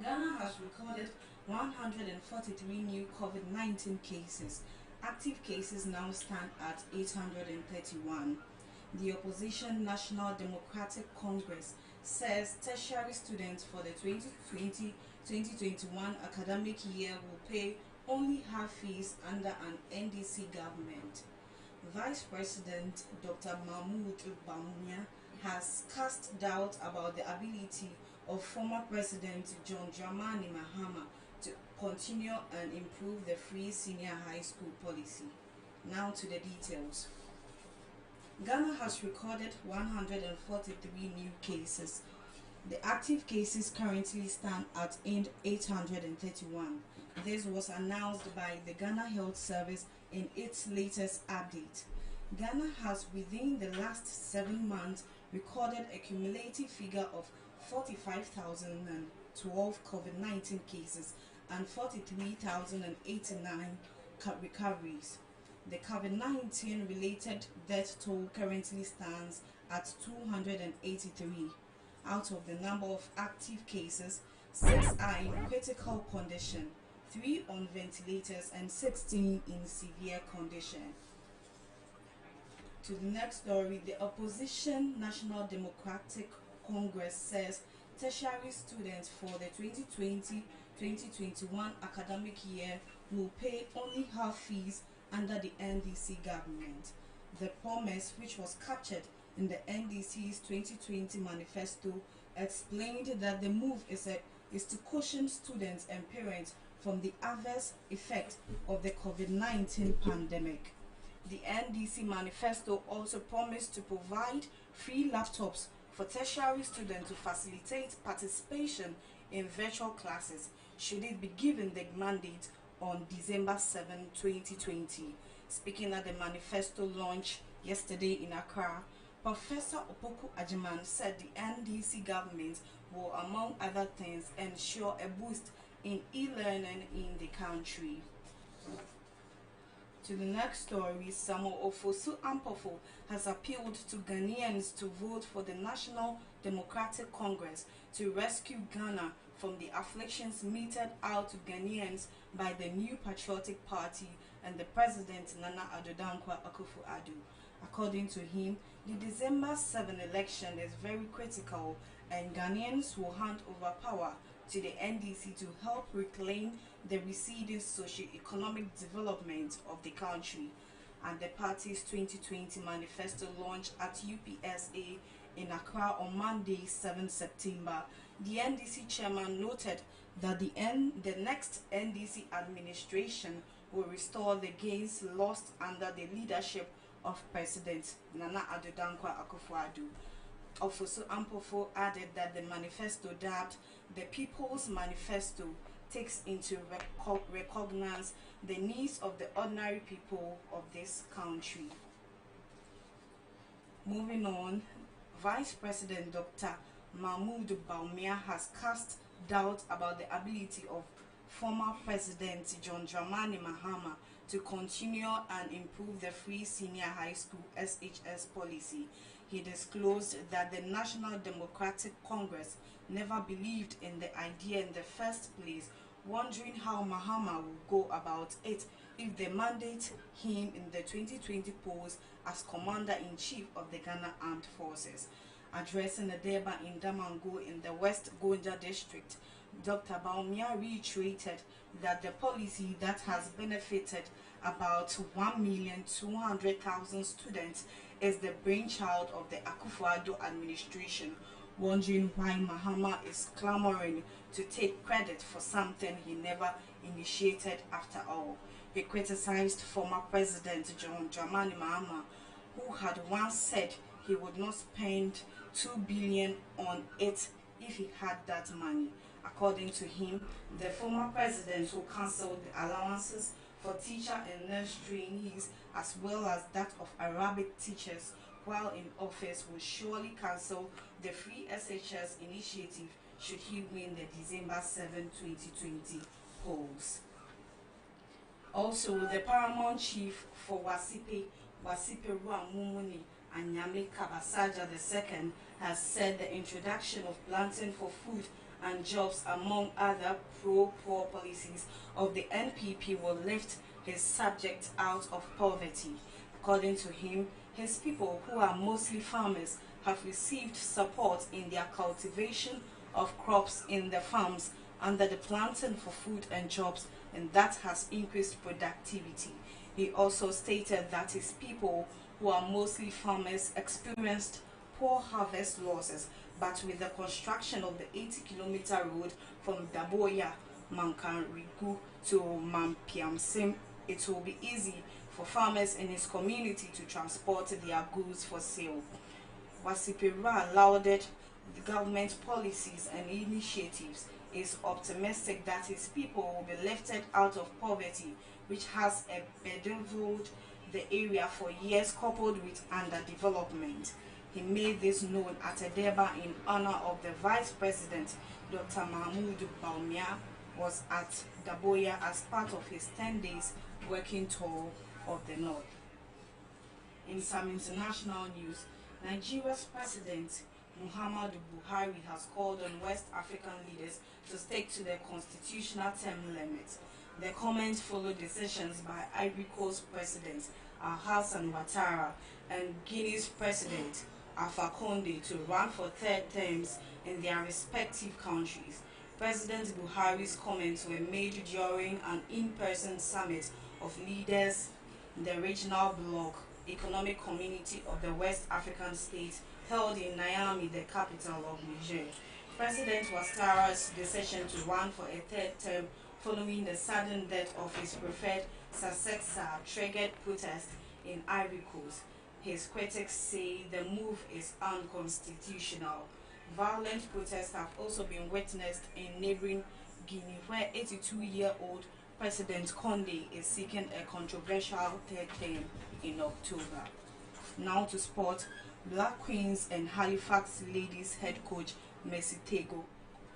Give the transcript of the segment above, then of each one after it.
Ghana has recorded 143 new COVID-19 cases. Active cases now stand at 831. The opposition National Democratic Congress says tertiary students for the 2020-2021 academic year will pay only half fees under an NDC government. Vice President Dr. Mahmoud Bawumia has cast doubt about the ability of former President John Dramani Mahama to continue and improve the free senior high school policy. Now to the details. Ghana has recorded 143 new cases. The active cases currently stand at 831. This was announced by the Ghana Health Service in its latest update. Ghana has within the last 7 months recorded a cumulative figure of 45,012 COVID-19 cases and 43,089 recoveries. The COVID-19 related death toll currently stands at 283. Out of the number of active cases, 6 are in critical condition, 3 on ventilators and 16 in severe condition. To the next story, the opposition National Democratic Congress says tertiary students for the 2020-2021 academic year will pay only half fees under the NDC government. The promise, which was captured in the NDC's 2020 manifesto, explained that the move is to caution students and parents from the adverse effect of the COVID-19 pandemic. The NDC manifesto also promised to provide free laptops for tertiary students to facilitate participation in virtual classes should it be given the mandate on December 7, 2020. Speaking at the manifesto launch yesterday in Accra, Professor Opoku Ajiman said the NDC government will, among other things, ensure a boost in e-learning in the country. To the next story, Samuel Ofosu Ampofo has appealed to Ghanaians to vote for the National Democratic Congress to rescue Ghana from the afflictions meted out to Ghanaians by the New Patriotic Party and the President Nana Addo Dankwa Akufo-Addo. According to him, the December 7 election is very critical and Ghanaians will hand over power to the NDC to help reclaim the receding socio-economic development of the country. And the party's 2020 manifesto launched at UPSA in Accra on Monday, 7 September. The NDC chairman noted that the next NDC administration will restore the gains lost under the leadership of President Nana Addo Dankwa Akufo-Addo. Ofosu Ampofo added that the manifesto, dubbed the People's Manifesto, takes into recognize the needs of the ordinary people of this country. Moving on, Vice President Dr. Mahmoud Bawumia has cast doubt about the ability of former President John Dramani Mahama to continue and improve the free senior high school SHS policy. He disclosed that the National Democratic Congress never believed in the idea in the first place, wondering how Mahama will go about it if they mandate him in the 2020 post as Commander-in-Chief of the Ghana Armed Forces. Addressing a deba in Damango in the West Gonja district, Dr. Bawumia reiterated that the policy that has benefited about 1,200,000 students is the brainchild of the Akufo-Addo administration, wondering why Mahama is clamoring to take credit for something he never initiated after all. He criticized former President John Dramani Mahama, who had once said he would not spend 2 billion on it if he had that money. According to him, the former president who cancelled the allowances for teacher and nurse trainees as well as that of Arabic teachers while in office will surely cancel the free SHS initiative should he win the December 7, 2020 polls. Also, the paramount chief for Wasipe Ruamumuni Anyame Kabasaja II has said the introduction of planting for food and jobs, among other pro-poor policies of the NPP, will lift his subjects out of poverty. According to him, his people, who are mostly farmers, have received support in their cultivation of crops in the farms under the Planting for Food and Jobs, and that has increased productivity. He also stated that his people, who are mostly farmers, experienced poor harvest losses, but with the construction of the 80-kilometer road from Daboya, Mankanrigu to Mampiamsim, it will be easy for farmers in his community to transport their goods for sale. Wasipira lauded the government policies and initiatives, is optimistic that his people will be lifted out of poverty, which has bedeviled the area for years, coupled with underdevelopment. He made this known at a Deba in honor of the Vice President, Dr. Mahmoud Bawumia, was at Daboya as part of his 10 days working tour of the North. In some international news, Nigeria's President Muhammadu Buhari has called on West African leaders to stick to their constitutional term limits. The comments follow decisions by Ivory Coast President Alassane Ouattara and Guinea's President Alpha Conde to run for third terms in their respective countries. President Buhari's comments were made during an in-person summit of leaders in the regional bloc economic community of the West African states held in Niamey, the capital of Niger. President Ouattara's decision to run for a third term following the sudden death of his preferred successor triggered protests in Ivory Coast. His critics say the move is unconstitutional. Violent protests have also been witnessed in neighboring Guinea, where 82-year-old President Condé is seeking a controversial third term in October. Now to sport. Black Queens and Halifax Ladies head coach Mercy Tego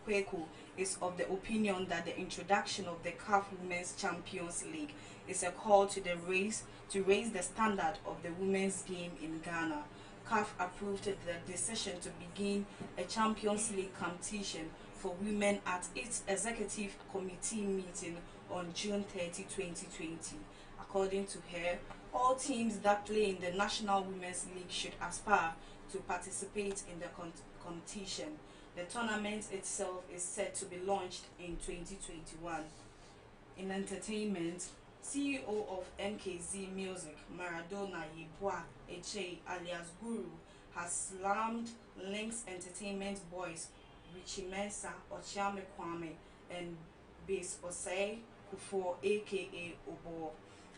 Kweku is of the opinion that the introduction of the CAF Women's Champions League is a call to raise the standard of the women's game in Ghana. CAF approved the decision to begin a Champions League competition for women at its executive committee meeting on June 30, 2020. According to her, all teams that play in the National Women's League should aspire to participate in the competition. The tournament itself is set to be launched in 2021. In entertainment, CEO of MKZ Music, Maradona Yeboah Eche alias Guru, has slammed Lynx Entertainment boys Richie Mensah, Ochiame Kwame, and Bass Osei Kufo aka Obo.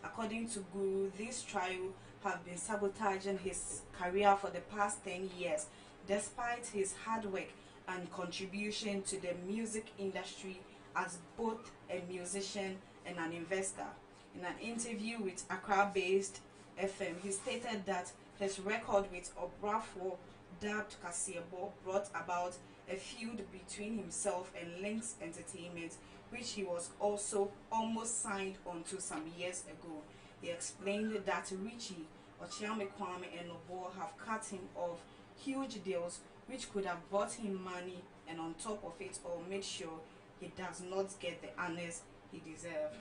According to Guru, these trio have been sabotaging his career for the past 10 years, despite his hard work and contribution to the music industry as both a musician and an investor. In an interview with Accra-based FM, he stated that his record with Obrafo, dubbed Kasiebo, brought about a feud between himself and Lynx Entertainment, which he was also almost signed onto some years ago. He explained that Richie, Ochiame Kwame, and Obo have cut him off huge deals which could have brought him money, and on top of it all made sure he does not get the honors he deserves.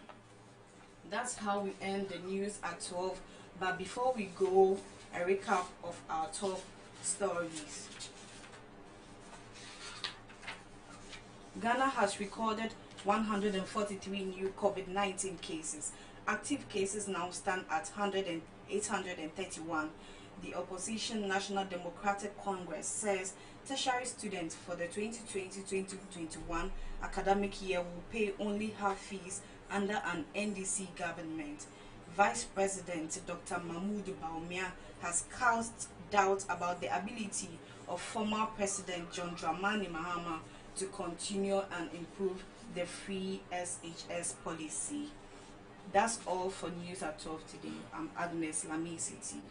That's how we end the news at 12. But before we go, a recap of our top stories. Ghana has recorded 143 new COVID-19 cases. Active cases now stand at 831. The opposition National Democratic Congress says tertiary students for the 2020-2021 academic year will pay only half fees under an NDC government. Vice President Dr. Mahmoud Bawumia has cast doubt about the ability of former President John Dramani Mahama to continue and improve the free SHS policy. That's all for News at 12 today. I'm Agnes Lamisiti.